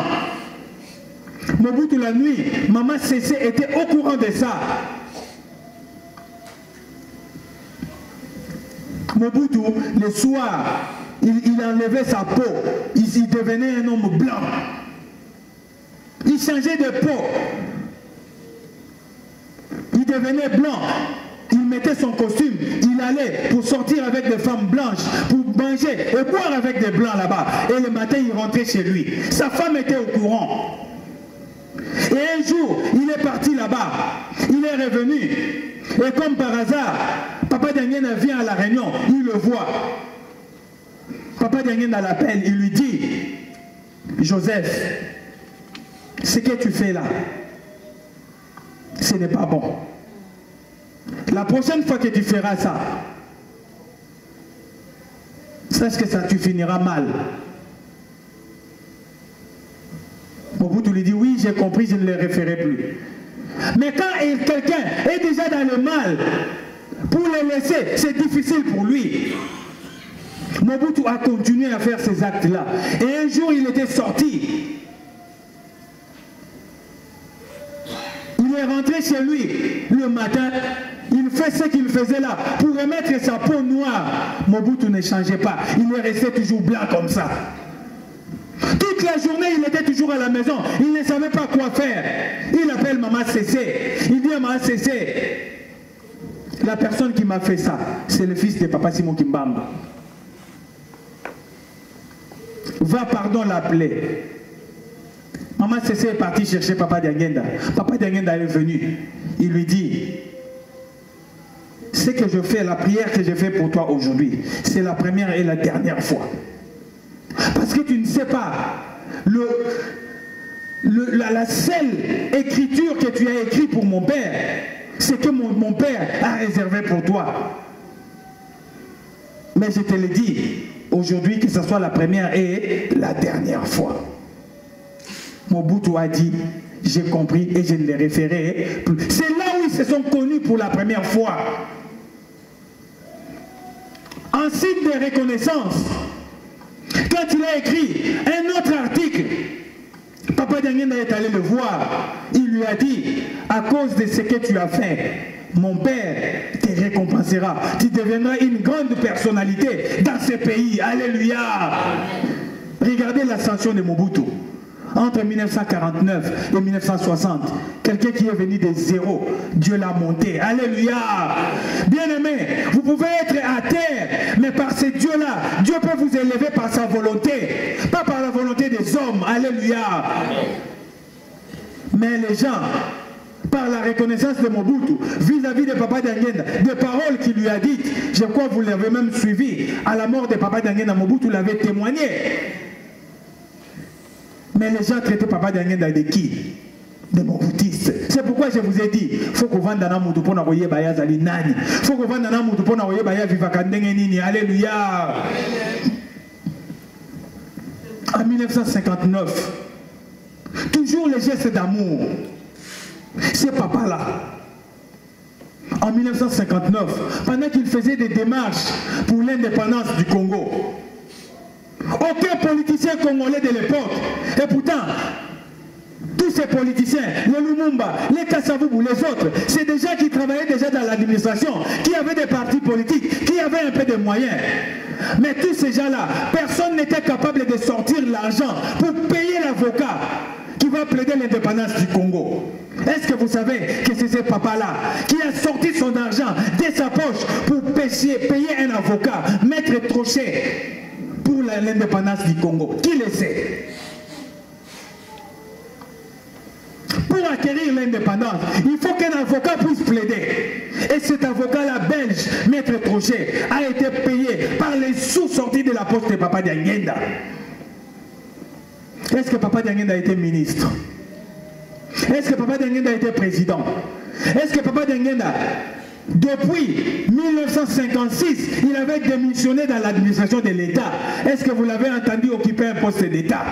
Mobutu la nuit, Maman Cessé était au courant de ça. Mobutu, le soir, il enlevait sa peau, il devenait un homme blanc. Il changeait de peau. Il devenait blanc. Il mettait son costume, il allait pour sortir avec des femmes blanches, pour manger et boire avec des blancs là-bas. Et le matin, il rentrait chez lui. Sa femme était au courant. Et un jour, il est parti là-bas. Il est revenu. Et comme par hasard, Papa Dianguenda vient à la réunion, il le voit. Papa Dianguenda l'appelle, il lui dit, Joseph, ce que tu fais là, ce n'est pas bon. La prochaine fois que tu feras ça, sache que ça, tu finiras mal. Mobutu lui dit, oui, j'ai compris, je ne les referai plus. Mais quand quelqu'un est déjà dans le mal, pour le laisser, c'est difficile pour lui. Mobutu a continué à faire ces actes-là. Et un jour, il était sorti. Il est rentré chez lui le matin. Il fait fait ce qu'il faisait là pour remettre sa peau noire, Mobutu ne changeait pas. Il est resté toujours blanc comme ça. Toute la journée, il était toujours à la maison. Il ne savait pas quoi faire. Il appelle Maman Cessé. Il dit à Maman Cessé, la personne qui m'a fait ça, c'est le fils de Papa Simon Kimbamba. Va, pardon, l'appeler. Maman Cessé est partie chercher Papa Diangenda. Papa Diangenda est venu. Il lui dit, ce que je fais, la prière que je fais pour toi aujourd'hui, c'est la première et la dernière fois. Parce que tu ne sais pas, la seule écriture que tu as écrite pour mon père, c'est que mon père a réservé pour toi. Mais je te le dis, aujourd'hui, que ce soit la première et la dernière fois. Mobutu a dit, j'ai compris et je ne les référerai plus. C'est là où ils se sont connus pour la première fois. En signe de reconnaissance, quand il a écrit un autre article, Papa Diangenda est allé le voir. Il lui a dit, à cause de ce que tu as fait, mon père te récompensera. Tu deviendras une grande personnalité dans ce pays. Alléluia. Regardez l'ascension de Mobutu. Entre 1949 et 1960, quelqu'un qui est venu de zéro, Dieu l'a monté. Alléluia. Bien-aimé, vous pouvez être à terre, mais par ce Dieu-là, Dieu peut vous élever par sa volonté, pas par la volonté des hommes. Alléluia. Mais les gens, par la reconnaissance de Mobutu, vis-à-vis de Papa Diangenda, des paroles qu'il lui a dites, je crois que vous l'avez même suivi, à la mort de Papa Diangenda, Mobutu l'avait témoigné. Mais les gens traitaient Papa Diangenda de qui? De Mobutistes. C'est pourquoi je vous ai dit, il faut que vous vendiez dans Moudou pour n'envoyer Baya Zali Nani. Il faut que vous vendiez dans Moudou pour n'envoyer Baya Vivakandengenini. Alléluia. En 1959, toujours les gestes d'amour. C'est papa-là. En 1959, pendant qu'il faisait des démarches pour l'indépendance du Congo, aucun politicien congolais de l'époque, et pourtant, tous ces politiciens, les Lumumba, les Kassavubu, les autres, c'est des gens qui travaillaient déjà dans l'administration, qui avaient des partis politiques, qui avaient un peu de moyens. Mais tous ces gens-là, personne n'était capable de sortir l'argent pour payer l'avocat qui va plaider l'indépendance du Congo. Est-ce que vous savez que c'est ce papa-là qui a sorti son argent de sa poche pour payer un avocat, Maître Trochet, pour l'indépendance du Congo? Qui le sait? Pour acquérir l'indépendance, il faut qu'un avocat puisse plaider. Et cet avocat-là, belge, Maître Trochet, a été payé par les sous sortis de la poche de Papa Diangenda. Est-ce que Papa Diangenda a été ministre? Est-ce que Papa Diangenda a été président? Est-ce que Papa Diangenda, depuis 1956, il avait démissionné dans l'administration de l'État? Est-ce que vous l'avez entendu occuper un poste d'État?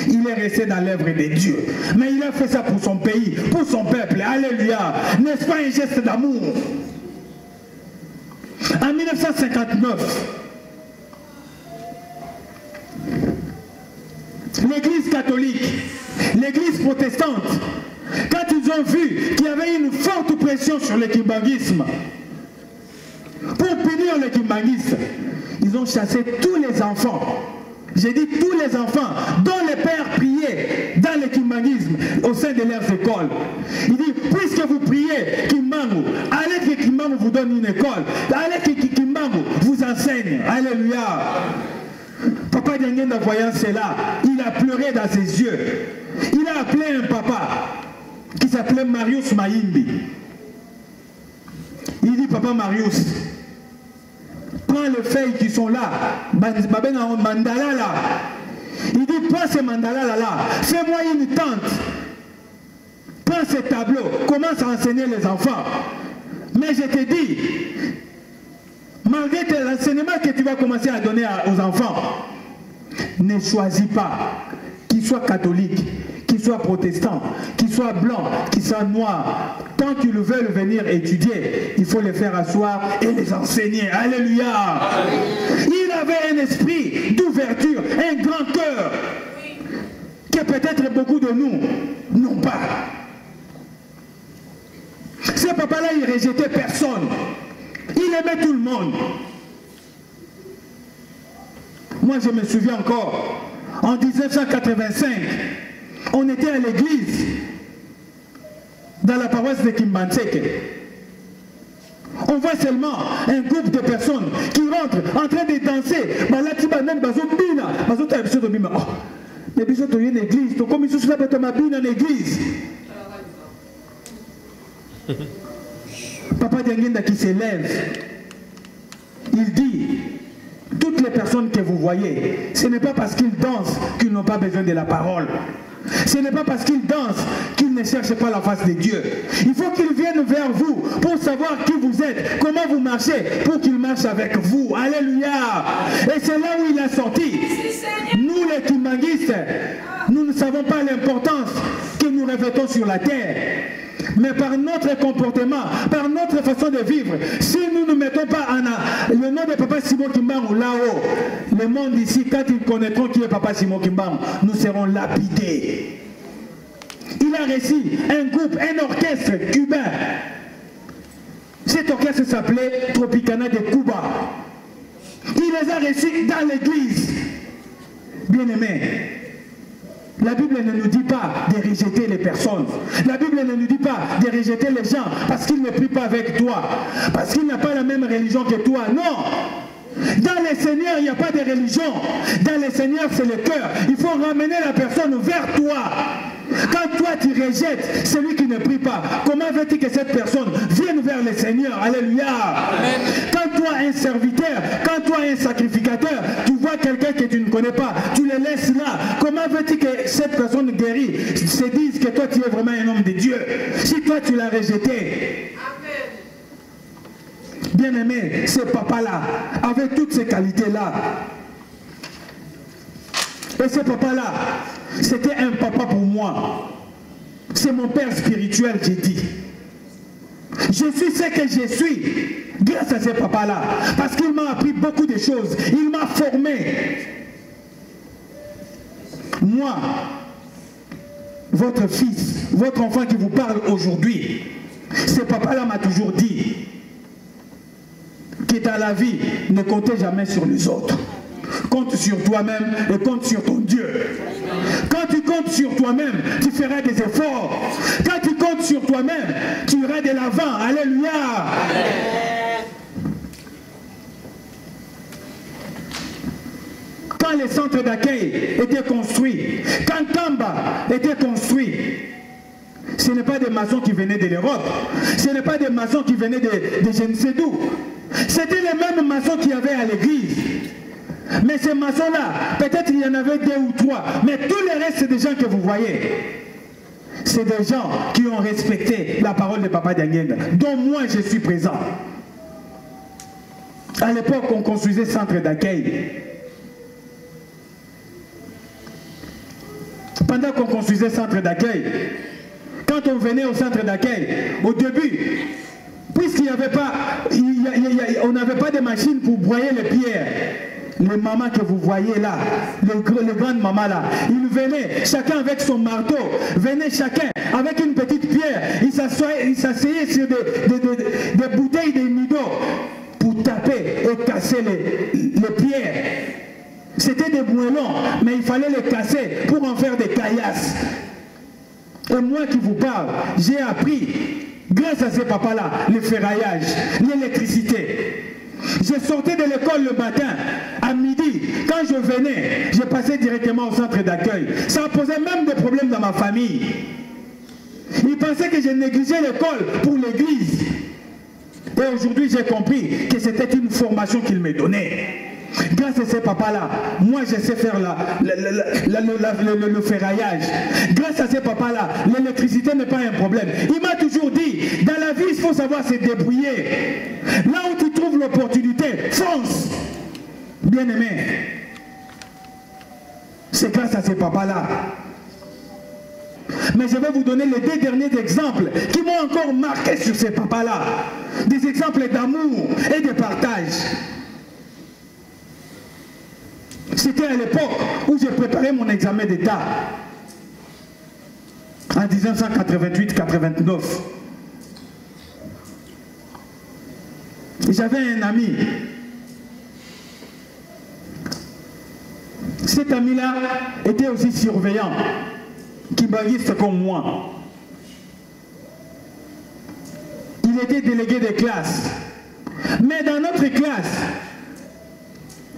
Il est resté dans l'œuvre de Dieu. Mais il a fait ça pour son pays, pour son peuple. Alléluia. N'est-ce pas un geste d'amour? En 1959, l'Église catholique, l'Église protestante, quand ils ont vu qu'il y avait une forte pression sur le kimbanguisme, pour punir le kimbanguisme, ils ont chassé tous les enfants. J'ai dit tous les enfants dont les pères priaient dans le kimbanguisme au sein de leurs écoles. Il dit, puisque vous priez Kimbangu, allez que Kimbangu vous donne une école, allez que Kimbangu vous enseigne. Alléluia. Papa Diangenda, voyant cela, il a pleuré dans ses yeux. Il a appelé un papa qui s'appelait Marius Maïmbi. Il dit, papa Marius, prends les feuilles qui sont là, mandala là. Il dit, prends ces mandalas là, fais-moi une tente. Prends ces tableaux, commence à enseigner les enfants. Mais je te dis, malgré l'enseignement que tu vas commencer à donner aux enfants, ne choisis pas qu'ils soient catholiques, qu'ils soient protestants, qu'ils soient blancs, qu'ils soient noirs. Tant qu'ils veulent venir étudier, il faut les faire asseoir et les enseigner. Alléluia. Il avait un esprit d'ouverture, un grand cœur, que peut-être beaucoup de nous n'ont pas. C'est Ce papa-là, il ne rejetait personne. Il aimait tout le monde. Moi, je me souviens encore, en 1985, on était à l'église, dans la paroisse de Kimbanseke. On voit seulement un groupe de personnes qui rentrent en train de danser. Mais bisous, tu es une église. Tu comme ils là, tu m'as bien en église. Papa Diangenda qui s'élève, il dit, toutes les personnes que vous voyez, ce n'est pas parce qu'ils dansent qu'ils n'ont pas besoin de la parole. Ce n'est pas parce qu'ils dansent qu'ils ne cherchent pas la face de Dieu. Il faut qu'ils viennent vers vous pour savoir qui vous êtes, comment vous marchez, pour qu'ils marchent avec vous. Alléluia. Et c'est là où il a sorti. Nous les Kimbanguistes, nous ne savons pas l'importance que nous revêtons sur la terre. Mais par notre comportement, par notre façon de vivre, si nous ne mettons pas le nom de Papa Simon Kimbangu là-haut, le monde ici, quand ils connaîtront qui est Papa Simon Kimbangu, nous serons lapidés. Il a réussi un groupe, un orchestre cubain. Cet orchestre s'appelait Tropicana de Cuba. Il les a réussi dans l'église. Bien-aimés, la Bible ne nous dit pas de rejeter les personnes. La Bible ne nous dit pas de rejeter les gens parce qu'ils ne prient pas avec toi, parce qu'ils n'ont pas la même religion que toi. Non. Dans les Seigneurs, il n'y a pas de religion. Dans les Seigneurs, c'est le cœur. Il faut ramener la personne vers toi. Quand toi tu rejettes celui qui ne prie pas, comment veux-tu que cette personne vienne vers le Seigneur? Alléluia. Amen. Quand toi un serviteur, quand toi un sacrificateur, tu vois quelqu'un que tu ne connais pas, tu le laisses là, comment veux-tu que cette personne guérie se dise que toi tu es vraiment un homme de Dieu si toi tu l'as rejeté? Bien-aimé, ce papa-là, avec toutes ces qualités-là, et ce papa-là, c'était un papa pour moi. C'est mon père spirituel, j'ai dit. Je suis ce que je suis grâce à ce papa-là. Parce qu'il m'a appris beaucoup de choses. Il m'a formé. Moi, votre fils, votre enfant qui vous parle aujourd'hui, ce papa-là m'a toujours dit que dans la vie, ne comptez jamais sur les autres. Compte sur toi-même et compte sur ton Dieu. Quand tu comptes sur toi-même, tu feras des efforts. Quand tu comptes sur toi-même, tu iras de l'avant. Alléluia. Quand les centres d'accueil étaient construits, quand Kamba était construit, ce n'est pas des maçons qui venaient de l'Europe, ce n'est pas des maçons qui venaient de je ne sais d'où. C'était les mêmes maçons qu'il y avait à l'église. Mais ces maçons-là, peut-être il y en avait 2 ou 3, mais tout le reste, c'est des gens que vous voyez. C'est des gens qui ont respecté la parole de Papa Diangenda, dont moi je suis présent. À l'époque, on construisait centre d'accueil. Pendant qu'on construisait centre d'accueil, quand on venait au centre d'accueil, au début, puisqu'il n'y avait pas, on n'avait pas de machine pour broyer les pierres, les mamans que vous voyez là, les grandes mamans là, ils venaient, chacun avec son marteau, venaient chacun avec une petite pierre, ils s'asseyaient sur des bouteilles de nido pour taper et casser les pierres. C'était des moellons, mais il fallait les casser pour en faire des caillasses. Et moi qui vous parle, j'ai appris, grâce à ces papas-là, le ferraillage, l'électricité. Je sortais de l'école le matin, à midi, quand je venais, je passais directement au centre d'accueil. Ça posait même des problèmes dans ma famille. Ils pensaient que je négligeais l'école pour l'église. Et aujourd'hui, j'ai compris que c'était une formation qu'ils me donnaient. Grâce à ces papas-là, moi je sais faire le ferraillage. Grâce à ces papas-là, l'électricité n'est pas un problème. Il m'a toujours dit, dans la vie, il faut savoir se débrouiller. Là où tu trouves l'opportunité, fonce. Bien-aimé, c'est grâce à ces papas-là. Mais je vais vous donner les 2 derniers exemples qui m'ont encore marqué sur ces papas-là. Des exemples d'amour et de partage. C'était à l'époque où j'ai préparé mon examen d'État, en 1988-89. J'avais un ami. Cet ami-là était aussi surveillant, kimbanguiste comme moi. Il était délégué de classe. Mais dans notre classe,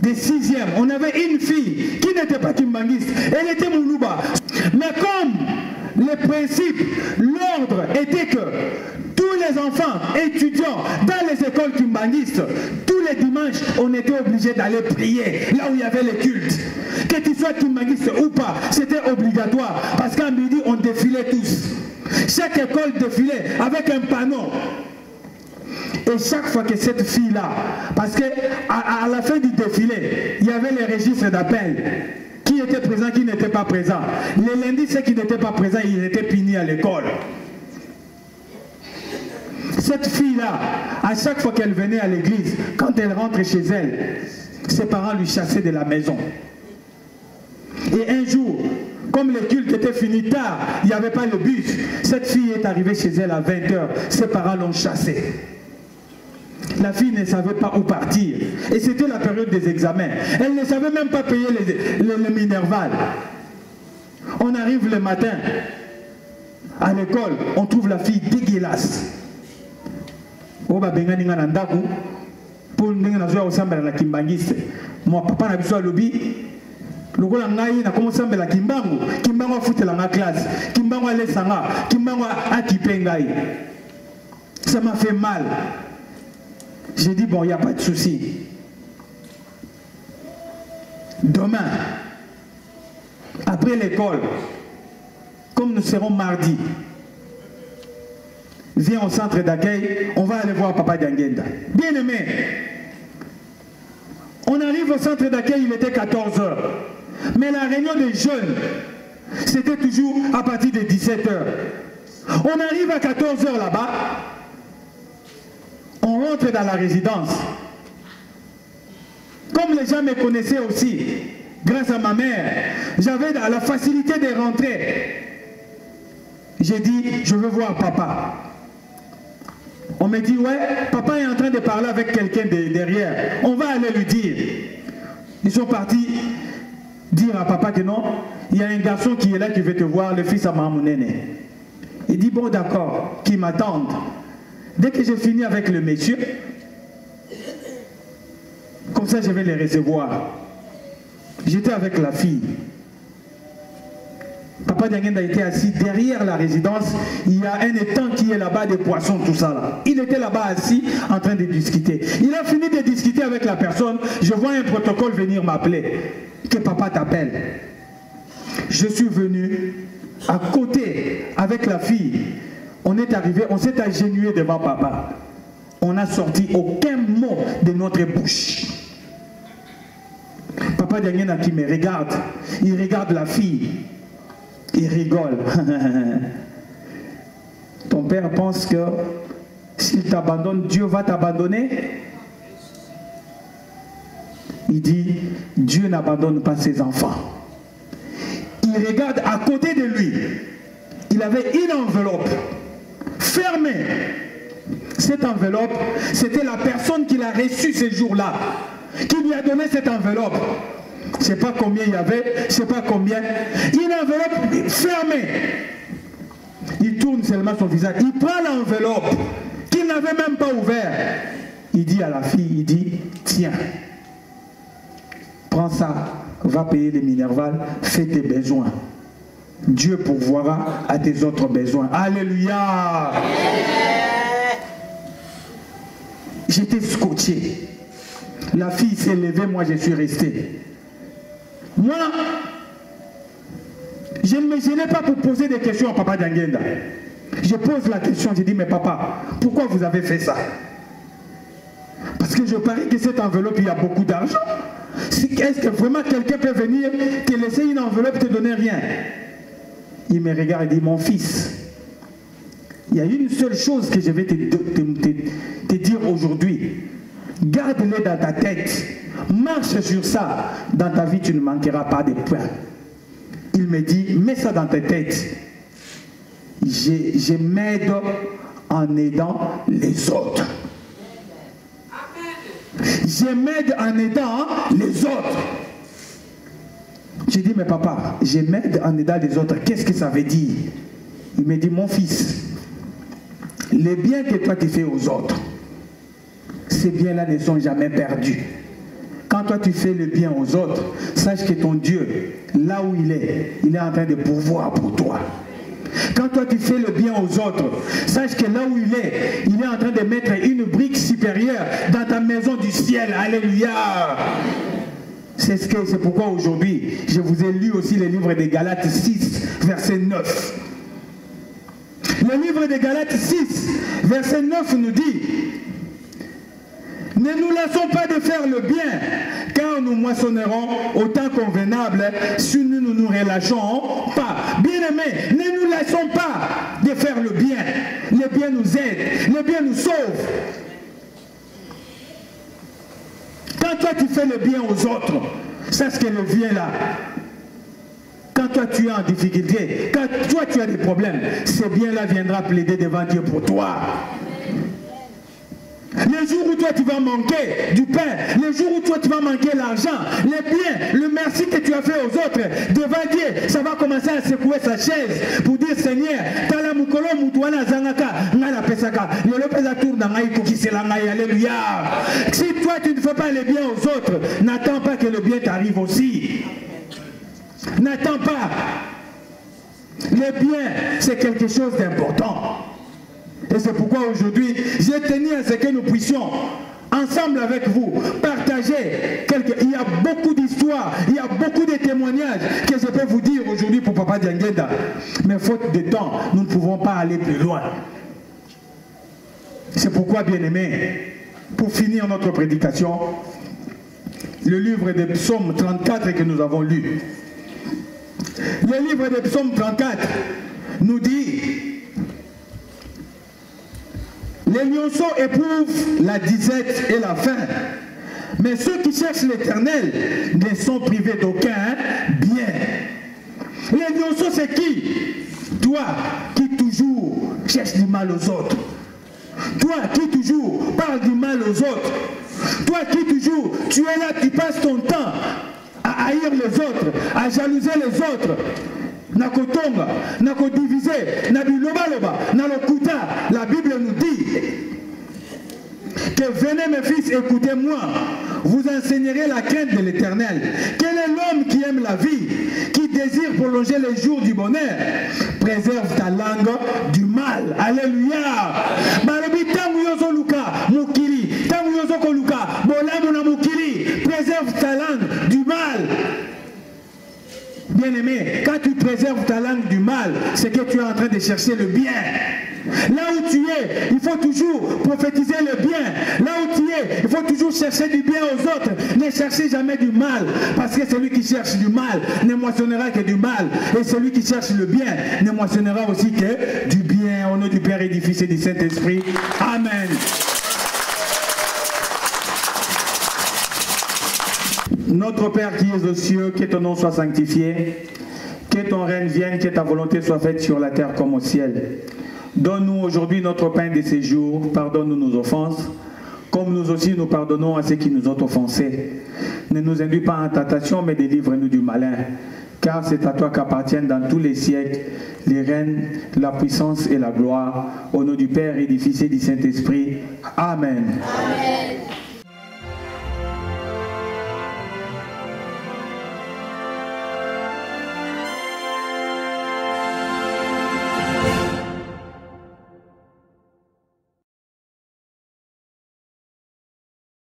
des 6e, on avait une fille qui n'était pas kimbanguiste. Elle était Moulouba. Mais comme le principe, l'ordre était que tous les enfants étudiants dans les écoles kimbanguistes, tous les dimanches, on était obligé d'aller prier là où il y avait les cultes. Que tu sois kimbanguiste ou pas, c'était obligatoire. Parce qu'à midi, on défilait tous. Chaque école défilait avec un panneau. Et chaque fois que cette fille-là, parce qu'à la fin du défilé, il y avait les registres d'appel. Qui était présent, qui n'était pas présent. Les lundis, ceux qui n'étaient pas présents, ils étaient punis à l'école. Cette fille-là, à chaque fois qu'elle venait à l'église, quand elle rentre chez elle, ses parents lui chassaient de la maison. Et un jour, comme le culte était fini tard, il n'y avait pas le bus, cette fille est arrivée chez elle à 20 h, ses parents l'ont chassée. La fille ne savait pas où partir. Et c'était la période des examens. Elle ne savait même pas payer le Minerval. On arrive le matin à l'école, on trouve la fille dégueulasse. Moi, papa n'a besoin de lobby. Le gars n'a commencé à la Kimbango. Kimbango a foutu la classe. Kimbango a laissé ça. Kimbango a kippé Ngaï. Ça m'a fait mal. J'ai dit, bon, il n'y a pas de souci. Demain, après l'école, comme nous serons mardi, viens au centre d'accueil, on va aller voir Papa Diangenda. Bien aimé, on arrive au centre d'accueil, il était 14 h. Mais la réunion des jeunes, c'était toujours à partir de 17 h. On arrive à 14 h là-bas. On rentre dans la résidence. Comme les gens me connaissaient aussi, grâce à ma mère, j'avais la facilité de rentrer. J'ai dit, je veux voir papa. On me dit, ouais, papa est en train de parler avec quelqu'un derrière. On va aller lui dire. Ils sont partis dire à papa que non, il y a un garçon qui est là qui veut te voir, le fils à Mamounene. Il dit, bon d'accord, qui m'attendent. Dès que j'ai fini avec le monsieur, comme ça je vais les recevoir. J'étais avec la fille. Papa Diangenda était assis derrière la résidence. Il y a un étang qui est là-bas, des poissons, tout ça là. Il était là-bas assis en train de discuter. Il a fini de discuter avec la personne. Je vois un protocole venir m'appeler. Que papa t'appelle. Je suis venu à côté avec la fille. On est arrivé, on s'est agenouillé devant papa. On n'a sorti aucun mot de notre bouche. Papa Diangenda qui me regarde, il regarde la fille, il rigole. Ton père pense que s'il t'abandonne, Dieu va t'abandonner. Il dit, Dieu n'abandonne pas ses enfants. Il regarde à côté de lui. Il avait une enveloppe fermée. Cette enveloppe, c'était la personne qui l'a reçue ce jour-là, qui lui a donné cette enveloppe. Je ne sais pas combien il y avait, je ne sais pas combien. Une enveloppe fermée. Il tourne seulement son visage. Il prend l'enveloppe qu'il n'avait même pas ouverte. Il dit à la fille, il dit, tiens, prends ça, va payer les Minerval, fais tes besoins. Dieu pourvoira à tes autres besoins. Alléluia. J'étais scotché. La fille s'est levée, moi je suis resté. Moi, je ne me gênais pas pour poser des questions à Papa Diangenda. Je pose la question, je dis, mais papa, pourquoi vous avez fait ça? Parce que je parie que cette enveloppe, il y a beaucoup d'argent. Est-ce que vraiment quelqu'un peut venir te laisser une enveloppe, te donner rien? Il me regarde et dit, mon fils, il y a une seule chose que je vais te dire aujourd'hui. Garde-le dans ta tête. Marche sur ça. Dans ta vie, tu ne manqueras pas de pain. Il me dit, mets ça dans ta tête. Je m'aide en aidant les autres. je m'aide en aidant les autres. J'ai dit, mais papa, je m'aide en aidant les autres. Qu'est-ce que ça veut dire? Il me dit, mon fils, les biens que toi tu fais aux autres, ces biens-là ne sont jamais perdus. Quand toi tu fais le bien aux autres, sache que ton Dieu, là où il est en train de pourvoir pour toi. Quand toi tu fais le bien aux autres, sache que là où il est en train de mettre une brique supérieure dans ta maison du ciel. Alléluia. C'est pourquoi aujourd'hui, je vous ai lu aussi le livre des Galates 6, verset 9. Le livre des Galates 6, verset 9 nous dit: ne nous lassons pas de faire le bien, car nous moissonnerons au temps convenable si nous ne nous relâchons pas. Bien-aimés, ne nous lassons pas de faire le bien. Le bien nous aide, le bien nous sauve. Quand toi tu fais le bien aux autres, sache que le bien là, quand toi tu es en difficulté, quand toi tu as des problèmes, ce bien-là viendra plaider devant Dieu pour toi. Les jours où toi tu vas manquer du pain, les jours où toi tu vas manquer l'argent, les biens, le merci que tu as fait aux autres, devant Dieu, ça va commencer à secouer sa chaise pour dire: Seigneur, alléluia. Si toi tu ne fais pas le bien aux autres, n'attends pas que le bien t'arrive aussi. N'attends pas. Le bien, c'est quelque chose d'important. Et c'est pourquoi aujourd'hui, j'ai tenu à ce que nous puissions, ensemble avec vous, partager Il y a beaucoup d'histoires, il y a beaucoup de témoignages que je peux vous dire aujourd'hui pour Papa Diangueda. Mais faute de temps, nous ne pouvons pas aller plus loin. C'est pourquoi, bien-aimés, pour finir notre prédication, le livre des psaumes 34 que nous avons lu. Le livre des psaumes 34 nous dit: les lionceaux éprouvent la disette et la faim, mais ceux qui cherchent l'Éternel ne sont privés d'aucun bien. Les lionceaux, c'est qui? Toi qui toujours cherches du mal aux autres. Toi qui toujours parles du mal aux autres. Toi qui toujours, tu es là, tu passes ton temps à haïr les autres, à jalouser les autres. Nakotonga, nakodiviser, nabilobaloba, nalokuta. La Bible nous dit que venez mes fils, écoutez-moi, vous enseignerez la crainte de l'Éternel. Quel est l'homme qui aime la vie, qui désire prolonger les jours du bonheur? Préserve ta langue du mal. Alléluia. Balobi tangu yozo luka mukili, tangu yozo koluka, bolamu na mukili. Préserve ta langue du mal. Bien-aimé, quand tu préserves ta langue du mal, c'est que tu es en train de chercher le bien. Là où tu es, il faut toujours prophétiser le bien. Là où tu es, il faut toujours chercher du bien aux autres. Ne cherchez jamais du mal, parce que celui qui cherche du mal ne moissonnera que du mal. Et celui qui cherche le bien ne moissonnera aussi que du bien. Au nom du Père et du Fils et du Saint-Esprit. Amen. Notre Père qui es aux cieux, que ton nom soit sanctifié, que ton règne vienne, que ta volonté soit faite sur la terre comme au ciel. Donne-nous aujourd'hui notre pain de ce jour, pardonne-nous nos offenses, comme nous aussi nous pardonnons à ceux qui nous ont offensés. Ne nous induis pas en tentation, mais délivre-nous du malin. Car c'est à toi qu'appartiennent dans tous les siècles les règnes, la puissance et la gloire. Au nom du Père et du Fils et du Saint-Esprit. Amen. Amen.